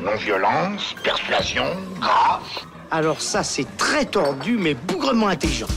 Non-violence, persuasion, grâce. Alors ça, c'est très tordu, mais bougrement intelligent.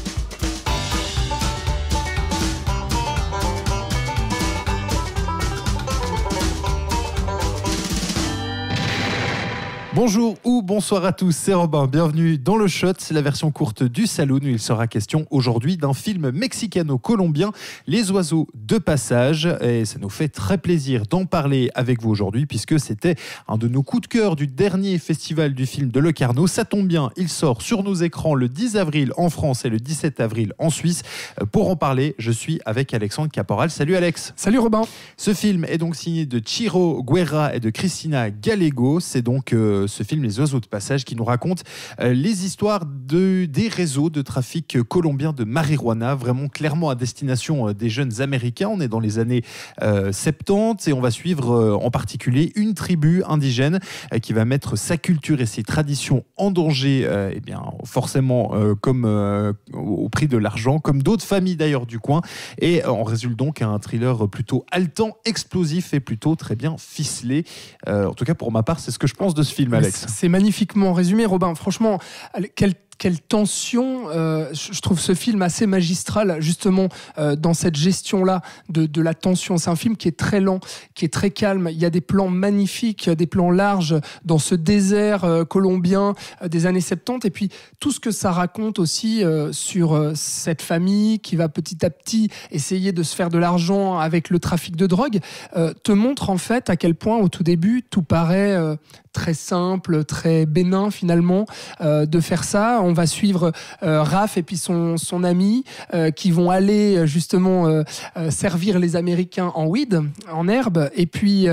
Bonjour ou bonsoir à tous, c'est Robin, bienvenue dans le Shot, c'est la version courte du Saloon où il sera question aujourd'hui d'un film mexicano-colombien, Les Oiseaux de Passage, et ça nous fait très plaisir d'en parler avec vous aujourd'hui puisque c'était un de nos coups de cœur du dernier festival du film de Locarno. Ça tombe bien, il sort sur nos écrans le 10 avril en France et le 17 avril en Suisse. Pour en parler, je suis avec Alexandre Caporal. Salut Alex. Salut Robin. Ce film est donc signé de Chiro Guerra et de Cristina Gallego. C'est donc ce film Les Oiseaux de Passage qui nous raconte les histoires des réseaux de trafic colombien de marijuana, vraiment clairement à destination des jeunes américains. On est dans les années 70 et on va suivre en particulier une tribu indigène qui va mettre sa culture et ses traditions en danger, et bien forcément comme au prix de l'argent, comme d'autres familles d'ailleurs du coin, et en résulte donc un thriller plutôt haletant, explosif et plutôt très bien ficelé. En tout cas pour ma part, c'est ce que je pense de ce film, Alex. C'est magnifiquement résumé, Robin. Franchement, quelle tension. Je trouve ce film assez magistral, justement, dans cette gestion-là de la tension. C'est un film qui est très lent, qui est très calme. Il y a des plans magnifiques, des plans larges dans ce désert colombien des années 70. Et puis, tout ce que ça raconte aussi sur cette famille qui va petit à petit essayer de se faire de l'argent avec le trafic de drogue, te montre en fait à quel point, au tout début, tout paraît très simple, très bénin finalement, de faire ça. On va suivre Raph et puis son ami qui vont aller justement servir les Américains en weed, en herbe, et puis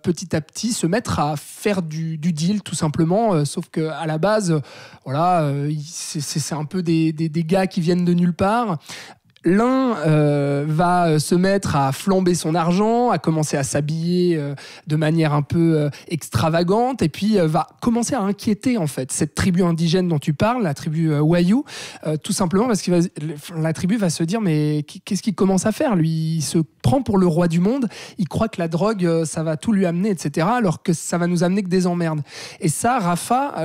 petit à petit se mettre à faire du deal tout simplement, sauf qu'à la base, voilà, c'est un peu des gars qui viennent de nulle part. L'un va se mettre à flamber son argent, à commencer à s'habiller de manière un peu extravagante, et puis va commencer à inquiéter en fait cette tribu indigène dont tu parles, la tribu Wayuu, tout simplement parce que la tribu va se dire mais qu'est-ce qu'il commence à faire lui, il se prend pour le roi du monde, il croit que la drogue ça va tout lui amener, etc., alors que ça va nous amener que des emmerdes. Et ça, Rafa,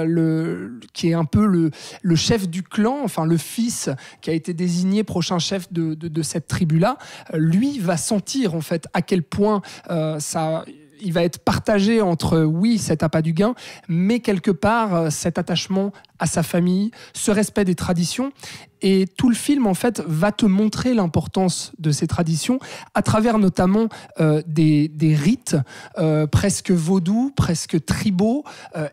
qui est un peu le chef du clan, enfin le fils qui a été désigné prochain chef de cette tribu-là, lui va sentir en fait à quel point il va être partagé entre oui, cet appât du gain, mais quelque part cet attachement à sa famille, ce respect des traditions. Et tout le film en fait va te montrer l'importance de ces traditions à travers notamment des rites presque vaudous, presque tribaux,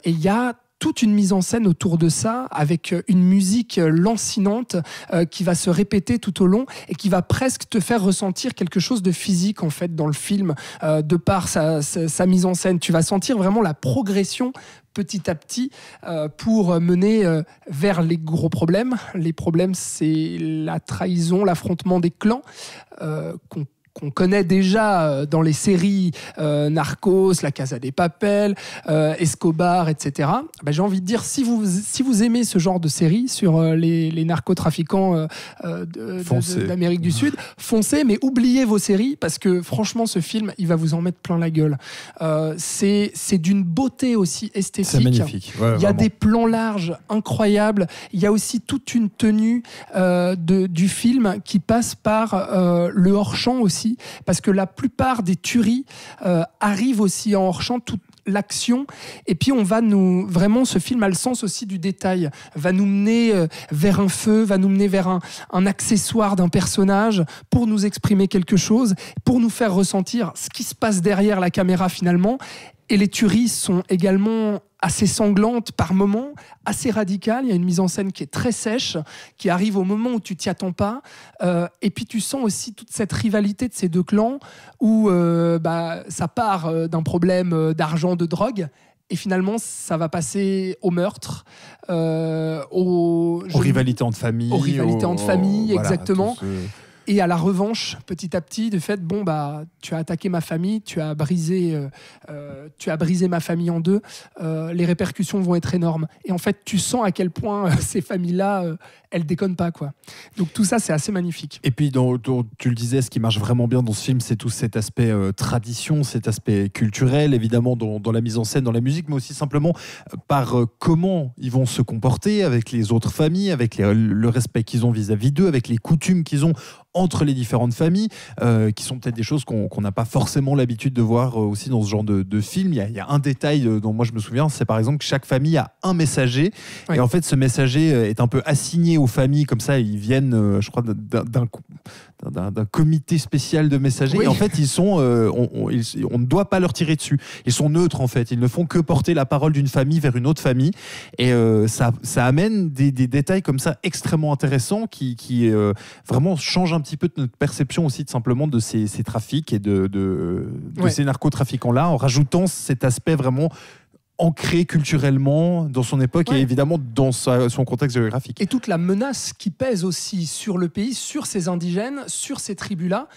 et il y a toute une mise en scène autour de ça, avec une musique lancinante qui va se répéter tout au long et qui va presque te faire ressentir quelque chose de physique en fait dans le film, de par sa mise en scène. Tu vas sentir vraiment la progression petit à petit pour mener vers les gros problèmes. Les problèmes, c'est la trahison, l'affrontement des clans qu'on connaît déjà dans les séries Narcos, La Casa de Papel, Escobar, etc. J'ai envie de dire, si vous aimez ce genre de séries sur les narcotrafiquants d'Amérique du Sud, foncez, mais oubliez vos séries, parce que franchement, ce film, il va vous en mettre plein la gueule. C'est d'une beauté aussi esthétique. C'est magnifique. Ouais, il y a des plans larges incroyables. Il y a aussi toute une tenue du film qui passe par le hors-champ aussi, parce que la plupart des tueries arrivent aussi en hors-champ, toute l'action, et puis on va vraiment, ce film a le sens aussi du détail, va nous mener vers un feu, va nous mener vers un accessoire d'un personnage pour nous exprimer quelque chose, pour nous faire ressentir ce qui se passe derrière la caméra finalement. Et les tueries sont également assez sanglantes par moments, assez radicales. Il y a une mise en scène qui est très sèche, qui arrive au moment où tu t'y attends pas. Et puis tu sens aussi toute cette rivalité de ces deux clans où ça part d'un problème d'argent, de drogue. Et finalement, ça va passer au meurtre, aux rivalités entre familles. Aux rivalités entre familles, voilà, exactement. Et à la revanche, petit à petit, du fait, bon, bah, tu as attaqué ma famille, tu as brisé ma famille en deux, les répercussions vont être énormes. Et en fait, tu sens à quel point ces familles-là, elles déconnent pas, quoi. Donc tout ça, c'est assez magnifique. Et puis, tu le disais, ce qui marche vraiment bien dans ce film, c'est tout cet aspect tradition, cet aspect culturel, évidemment, dans la mise en scène, dans la musique, mais aussi simplement par comment ils vont se comporter avec les autres familles, avec le respect qu'ils ont vis-à-vis d'eux, avec les coutumes qu'ils ont entre les différentes familles, qui sont peut-être des choses qu'on n'a pas forcément l'habitude de voir aussi dans ce genre de film. Il y a un détail dont moi je me souviens, c'est par exemple que chaque famille a un messager, et en fait ce messager est un peu assigné aux familles, comme ça ils viennent, je crois, d'un comité spécial de messagers, et en fait ils sont, on ne doit pas leur tirer dessus. Ils sont neutres en fait, ils ne font que porter la parole d'une famille vers une autre famille, et ça amène des détails comme ça extrêmement intéressants qui vraiment changent un petit peu de notre perception aussi simplement de ces trafics et de ces narcotrafiquants-là, en rajoutant cet aspect vraiment ancré culturellement dans son époque et évidemment dans son contexte géographique. Et toute la menace qui pèse aussi sur le pays, sur ces indigènes, sur ces tribus-là,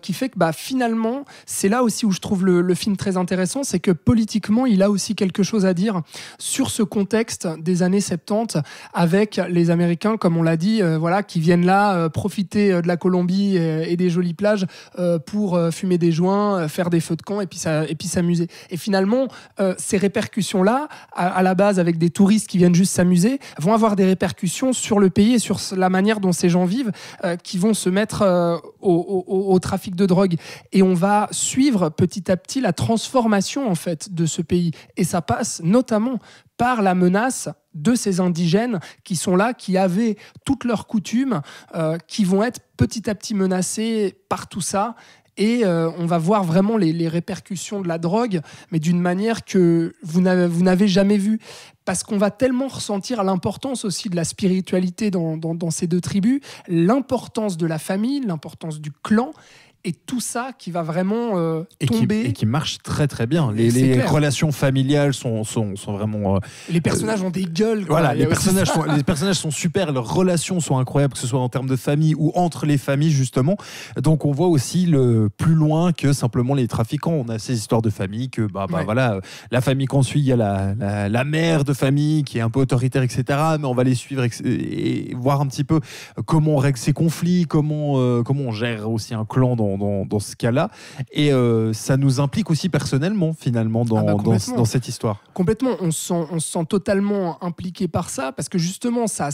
qui fait que finalement, c'est là aussi où je trouve le film très intéressant, c'est que politiquement, il a aussi quelque chose à dire sur ce contexte des années 70 avec les Américains, comme on l'a dit, qui viennent là profiter de la Colombie et des jolies plages pour fumer des joints, faire des feux de camp et puis s'amuser. Et finalement, ces répercussions là, à la base avec des touristes qui viennent juste s'amuser, vont avoir des répercussions sur le pays et sur la manière dont ces gens vivent, qui vont se mettre au trafic de drogue. Et on va suivre petit à petit la transformation en fait de ce pays. Et ça passe notamment par la menace de ces indigènes qui sont là, qui avaient toutes leurs coutumes, qui vont être petit à petit menacés par tout ça. Et on va voir vraiment les répercussions de la drogue, mais d'une manière que vous n'avez jamais vue. Parce qu'on va tellement ressentir l'importance aussi de la spiritualité dans ces deux tribus, l'importance de la famille, l'importance du clan, et tout ça qui va vraiment tomber. Et qui marche très très bien. Les relations familiales sont vraiment... les personnages ont des gueules. Voilà, les personnages sont super, leurs relations sont incroyables, que ce soit en termes de famille ou entre les familles justement. Donc on voit aussi le plus loin que simplement les trafiquants. On a ces histoires de famille que voilà, la famille qu'on suit, il y a la mère de famille qui est un peu autoritaire, etc. Mais on va les suivre et voir un petit peu comment on règle ces conflits, comment on gère aussi un clan dans ce cas-là, et ça nous implique aussi personnellement finalement dans cette histoire. Complètement, on se sent totalement impliqué par ça, parce que justement ça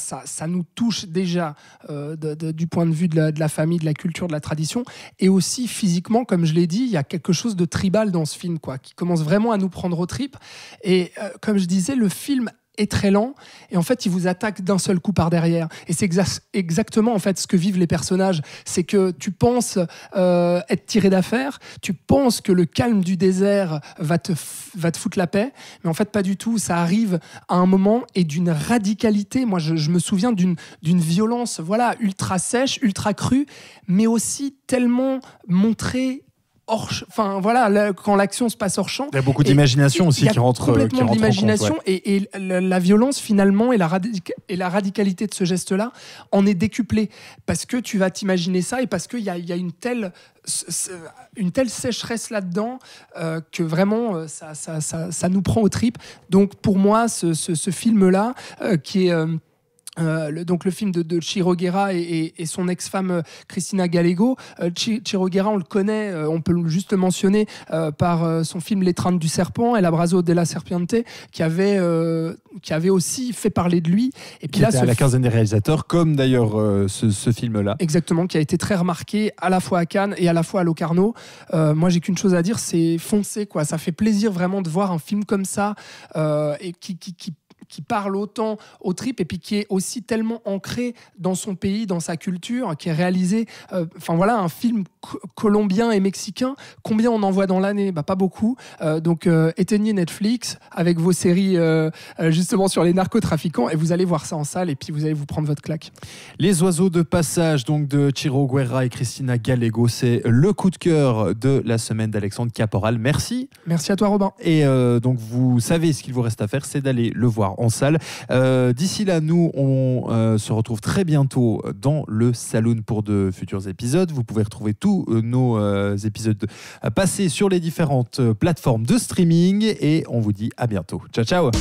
nous touche déjà du point de vue de la famille, de la culture, de la tradition, et aussi physiquement, comme je l'ai dit, il y a quelque chose de tribal dans ce film, qui commence vraiment à nous prendre aux tripes, et comme je disais, le film est très lent, et en fait il vous attaque d'un seul coup par derrière, et c'est exactement en fait ce que vivent les personnages. C'est que tu penses être tiré d'affaire, tu penses que le calme du désert va te foutre la paix, mais en fait pas du tout. Ça arrive à un moment, et d'une radicalité. Moi je me souviens d'une violence ultra sèche, ultra crue, mais aussi tellement montrée quand l'action se passe hors champ. Il y a beaucoup d'imagination aussi qui rentre complètement en d'imagination, compte, et la violence finalement et la radicalité de ce geste-là en est décuplée, parce que tu vas t'imaginer ça, et parce qu'il y a une telle sécheresse là-dedans que vraiment ça nous prend aux tripes. Donc pour moi, ce film-là qui est... donc le film de Chiro Guerra et son ex-femme Cristina Gallego. Chiro Guerra, on le connaît, on peut juste le mentionner par son film L'étreinte du serpent et l'Abrazo della Serpiente, qui avait aussi fait parler de lui. Et puis qui était à la quinzaine des réalisateurs, comme d'ailleurs ce film-là. Exactement, qui a été très remarqué à la fois à Cannes et à la fois à Locarno. Moi, j'ai qu'une chose à dire, c'est foncer, quoi. Ça fait plaisir vraiment de voir un film comme ça et qui parle autant aux tripes, et puis qui est aussi tellement ancré dans son pays, dans sa culture, qui est réalisé, un film colombien et mexicain. Combien on en voit dans l'année ? Pas beaucoup. Donc éteignez Netflix avec vos séries justement sur les narcotrafiquants, et vous allez voir ça en salle, et puis vous allez vous prendre votre claque. Les oiseaux de passage, donc de Chiro Guerra et Cristina Gallego, c'est le coup de cœur de la semaine d'Alexandre Caporal. Merci. Merci à toi, Robin. Et donc vous savez ce qu'il vous reste à faire, c'est d'aller le voir en salle. D'ici là, nous, on se retrouve très bientôt dans le Saloon pour de futurs épisodes. Vous pouvez retrouver tous nos épisodes passés sur les différentes plateformes de streaming et on vous dit à bientôt. Ciao, ciao.